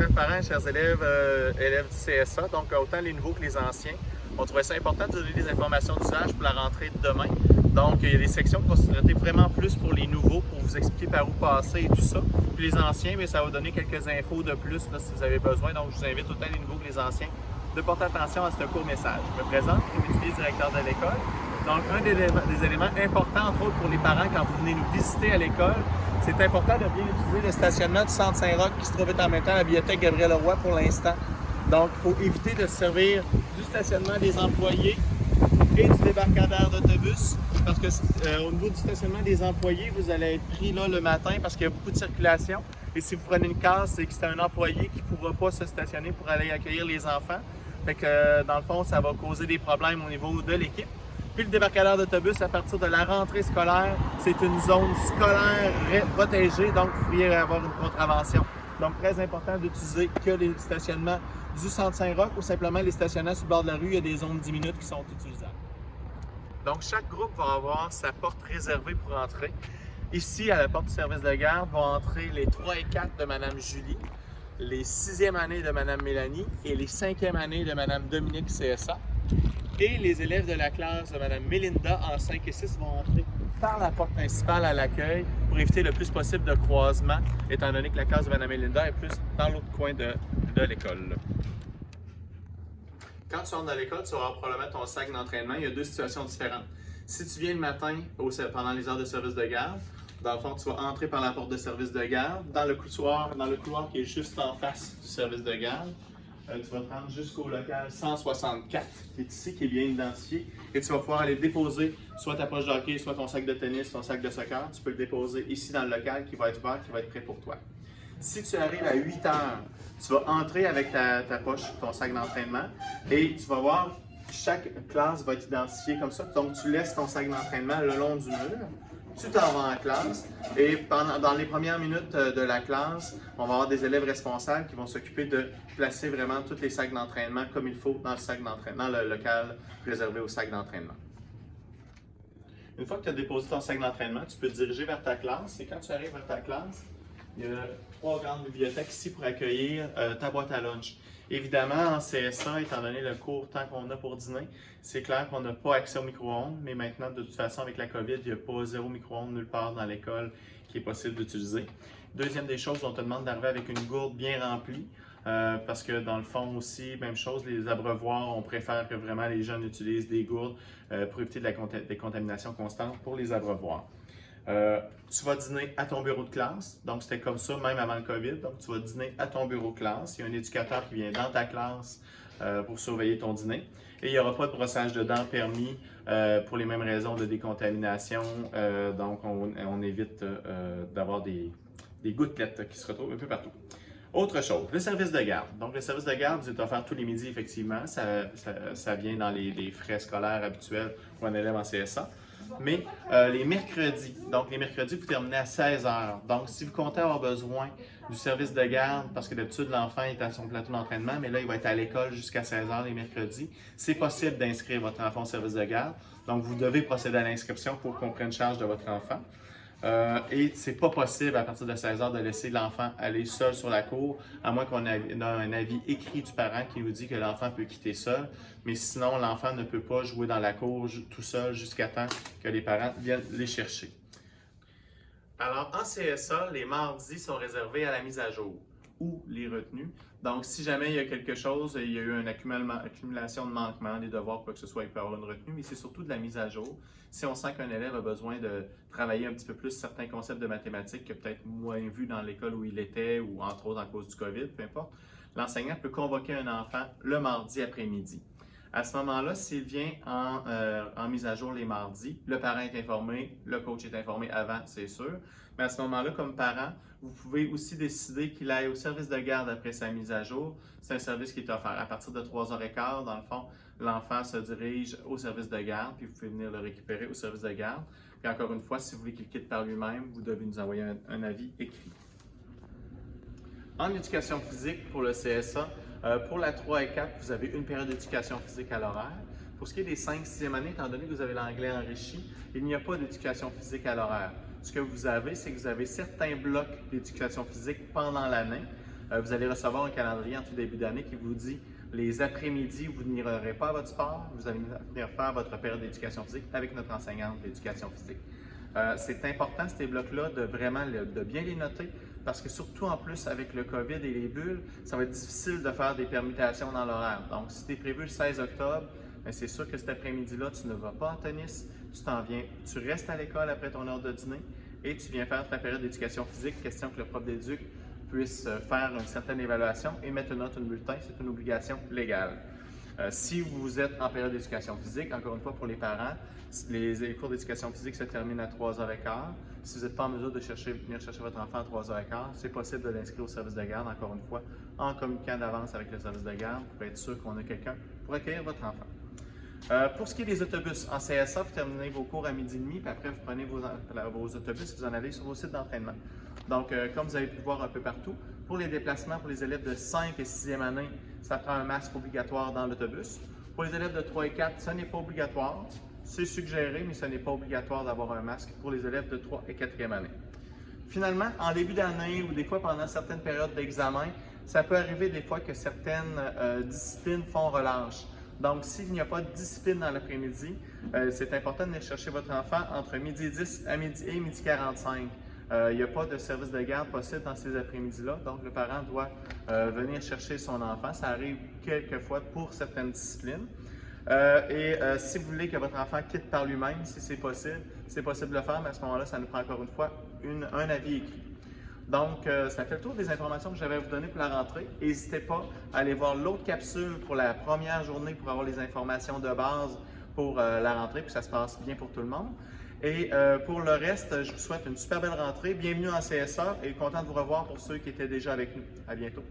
chers parents, chers élèves, élèves du CSA, donc autant les nouveaux que les anciens. On trouvait ça important de donner des informations d'usage pour la rentrée de demain. Donc, il y a des sections qui vont se traiter vraiment plus pour les nouveaux, pour vous expliquer par où passer et tout ça. Puis les anciens, bien, ça va donner quelques infos de plus là, si vous avez besoin. Donc, je vous invite autant les nouveaux que les anciens de porter attention à ce court message. Je me présente, je suis directeur de l'école. Donc, un des éléments importants, entre autres, pour les parents quand vous venez nous visiter à l'école, c'est important de bien utiliser le stationnement du Centre Saint-Roch qui se trouve en même temps à la bibliothèque Gabriel-Leroy pour l'instant. Donc, il faut éviter de se servir du stationnement des employés et du débarcadère d'autobus parce que au niveau du stationnement des employés, vous allez être pris là le matin parce qu'il y a beaucoup de circulation. Et si vous prenez une case, c'est que c'est un employé qui ne pourra pas se stationner pour aller accueillir les enfants. Fait que, dans le fond, ça va causer des problèmes au niveau de l'équipe. Puis le débarcadère d'autobus, à partir de la rentrée scolaire, c'est une zone scolaire protégée, donc vous pourriez avoir une contravention. Donc, très important d'utiliser que les stationnements du Centre Saint-Roch ou simplement les stationnements sur le bord de la rue, il y a des zones 10 minutes qui sont utilisables. Donc, chaque groupe va avoir sa porte réservée pour entrer. Ici, à la porte du service de garde, vont entrer les 3 et 4 de Mme Julie, les 6e années de Mme Mélanie et les 5e années de Mme Dominique CSA. Et les élèves de la classe de Mme Mélinda en 5 et 6 vont entrer par la porte principale à l'accueil pour éviter le plus possible de croisement, étant donné que la classe de Mme Mélinda est plus dans l'autre coin de l'école. Quand tu rentres dans l'école, tu vas avoir probablement ton sac d'entraînement. Il y a deux situations différentes. Si tu viens le matin pendant les heures de service de garde, dans le fond, tu vas entrer par la porte de service de garde, dans le couloir qui est juste en face du service de garde. Tu vas te rendre jusqu'au local 164, qui est ici, qui est bien identifié, et tu vas pouvoir aller déposer soit ta poche de hockey, soit ton sac de tennis, ton sac de soccer. Tu peux le déposer ici dans le local qui va être ouvert, qui va être prêt pour toi. Si tu arrives à 8 heures, tu vas entrer avec ta poche, ton sac d'entraînement, et tu vas voir, chaque classe va être identifiée comme ça. Donc, tu laisses ton sac d'entraînement le long du mur. Tu t'en vas en classe et dans les premières minutes de la classe, on va avoir des élèves responsables qui vont s'occuper de placer vraiment tous les sacs d'entraînement comme il faut dans le sac d'entraînement, dans le local réservé au sac d'entraînement. Une fois que tu as déposé ton sac d'entraînement, tu peux te diriger vers ta classe et quand tu arrives vers ta classe, il y a 3 grandes bibliothèques ici pour accueillir ta boîte à lunch. Évidemment, en CSA, étant donné le court temps qu'on a pour dîner, c'est clair qu'on n'a pas accès au micro-ondes, mais maintenant, de toute façon, avec la COVID, il n'y a pas zéro micro-ondes nulle part dans l'école qui est possible d'utiliser. Deuxième des choses, on te demande d'arriver avec une gourde bien remplie, parce que dans le fond aussi, même chose, les abreuvoirs, on préfère que vraiment les jeunes utilisent des gourdes pour éviter des contaminations constantes pour les abreuvoirs. Tu vas dîner à ton bureau de classe, donc c'était comme ça même avant le COVID, donc tu vas dîner à ton bureau de classe, il y a un éducateur qui vient dans ta classe pour surveiller ton dîner et il n'y aura pas de brossage de dents permis pour les mêmes raisons de décontamination, donc on évite d'avoir des gouttelettes qui se retrouvent un peu partout. Autre chose, le service de garde. Donc, le service de garde vous est offert tous les midis, effectivement. Ça vient dans les frais scolaires habituels pour un élève en CSA. Mais les mercredis, vous terminez à 16 heures. Donc, si vous comptez avoir besoin du service de garde, parce que d'habitude, l'enfant est à son plateau d'entraînement, mais là, il va être à l'école jusqu'à 16 heures les mercredis, c'est possible d'inscrire votre enfant au service de garde. Donc, vous devez procéder à l'inscription pour qu'on prenne charge de votre enfant. Et c'est pas possible à partir de 16 heures de laisser l'enfant aller seul sur la cour, à moins qu'on ait un avis écrit du parent qui nous dit que l'enfant peut quitter seul. Mais sinon, l'enfant ne peut pas jouer dans la cour tout seul jusqu'à temps que les parents viennent les chercher. Alors, en CSA, les mardis sont réservés à la mise à jour ou les retenues. Donc, si jamais il y a quelque chose, il y a eu une accumulation de manquements, des devoirs, quoi que ce soit, il peut y avoir une retenue, mais c'est surtout de la mise à jour. Si on sent qu'un élève a besoin de travailler un petit peu plus certains concepts de mathématiques que peut-être moins vus dans l'école où il était, ou entre autres à cause du COVID, peu importe, l'enseignant peut convoquer un enfant le mardi après-midi. À ce moment-là, s'il vient en mise à jour les mardis, le parent est informé, le coach est informé avant, c'est sûr. Mais à ce moment-là, comme parent, vous pouvez aussi décider qu'il aille au service de garde après sa mise à jour. C'est un service qui est offert. À partir de 3h15, dans le fond, l'enfant se dirige au service de garde, puis vous pouvez venir le récupérer au service de garde. Puis encore une fois, si vous voulez qu'il quitte par lui-même, vous devez nous envoyer un avis écrit. En éducation physique pour le CSA, pour la 3 et 4, vous avez une période d'éducation physique à l'horaire. Pour ce qui est des 5-6e années, étant donné que vous avez l'anglais enrichi, il n'y a pas d'éducation physique à l'horaire. Ce que vous avez, c'est que vous avez certains blocs d'éducation physique pendant l'année. Vous allez recevoir un calendrier en tout début d'année qui vous dit les après-midi où vous n'irez pas à votre sport, vous allez venir faire votre période d'éducation physique avec notre enseignante d'éducation physique. C'est important, ces blocs-là, de bien les noter parce que surtout en plus avec le COVID et les bulles, ça va être difficile de faire des permutations dans l'horaire. Donc, si tu es prévu le 16 octobre, c'est sûr que cet après-midi-là, tu ne vas pas en tennis, tu restes à l'école après ton heure de dîner et tu viens faire ta période d'éducation physique, question que le prof d'éduc puisse faire une certaine évaluation et mettre une note, un bulletin, c'est une obligation légale. Si vous êtes en période d'éducation physique, encore une fois pour les parents, les cours d'éducation physique se terminent à 3h15. Si vous n'êtes pas en mesure de venir chercher votre enfant à 3h15, c'est possible de l'inscrire au service de garde, encore une fois, en communiquant d'avance avec le service de garde pour être sûr qu'on a quelqu'un pour accueillir votre enfant. Pour ce qui est des autobus, en CSA, vous terminez vos cours à 12h30, puis après vous prenez vos autobus et vous en allez sur vos sites d'entraînement. Donc, comme vous avez pu voir un peu partout, pour les déplacements pour les élèves de 5 et 6e année, ça prend un masque obligatoire dans l'autobus. Pour les élèves de 3 et 4, ce n'est pas obligatoire. C'est suggéré, mais ce n'est pas obligatoire d'avoir un masque pour les élèves de 3 et 4e année. Finalement, en début d'année ou des fois pendant certaines périodes d'examen, ça peut arriver des fois que certaines disciplines font relâche. Donc, s'il n'y a pas de discipline dans l'après-midi, c'est important de venir chercher votre enfant entre midi 10 et midi 45. Il n'y a pas de service de garde possible dans ces après-midi-là, donc le parent doit venir chercher son enfant. Ça arrive quelquefois pour certaines disciplines. Si vous voulez que votre enfant quitte par lui-même, si c'est possible de le faire, mais à ce moment-là, ça nous prend encore une fois un avis écrit. Donc, ça fait le tour des informations que j'avais à vous donner pour la rentrée. N'hésitez pas à aller voir l'autre capsule pour la première journée pour avoir les informations de base pour la rentrée, puis ça se passe bien pour tout le monde. Et pour le reste, je vous souhaite une super belle rentrée. Bienvenue en CSA et content de vous revoir pour ceux qui étaient déjà avec nous. À bientôt.